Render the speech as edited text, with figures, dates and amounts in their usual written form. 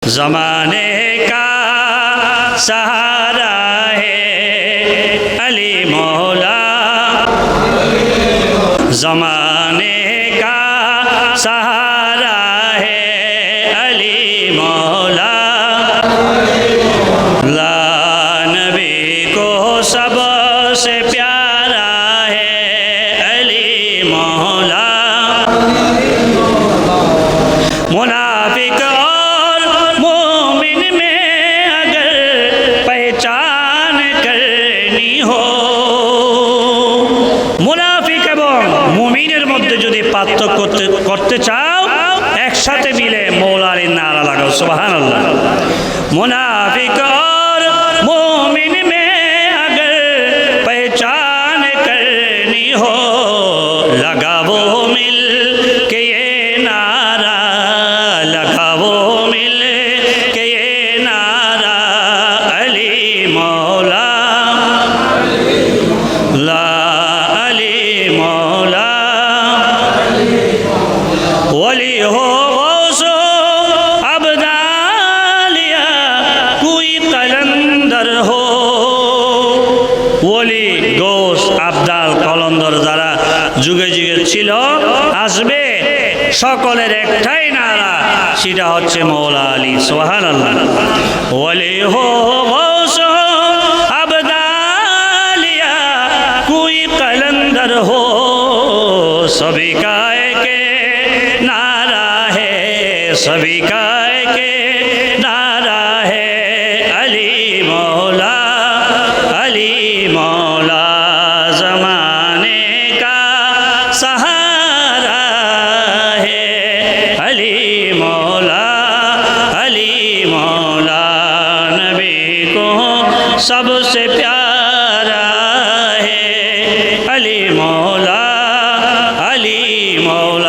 जमाने का सहारा है अली मौला, जमाने का सहारा है अली मौला। ला नबी को सबसे प्यारा है अली मौला। मुनाफिक और मोमिन में अगर पहचान करनी हो, मुनाफिक এবং মুমিনের মধ্যে যদি পার্থক্য করতে চাও, একসাথে মিলে মৌলা আলীর নারা লাগাও সুবহানাল্লাহ। मुनाफिक और मोमिन में अगर पहचान करनी हो, लगाओ मिल के ये नारा, लगाओ मिल के ये नारा अली मौला, ला अली मौला। वली हो गौसो अब्दालिया, कोई कलंदर हो, वली गौस আবদাল কলন্দর যারা যুগে যুগে ছিল আসবে, সকলের একটাই নারা, সেটা হচ্ছে মৌলা আলী সুবহানাল্লাহ। ওলি হো গৌস আবদালিয়া, কোই কলন্দর हो, सभी का एक नारा है, सभी का एक नारा है अली मौला, अली मौला। जमाने का सहारा है अली मौला, अली मौला। नबी को सबसे प्यारा है अली मौला, अली मौला।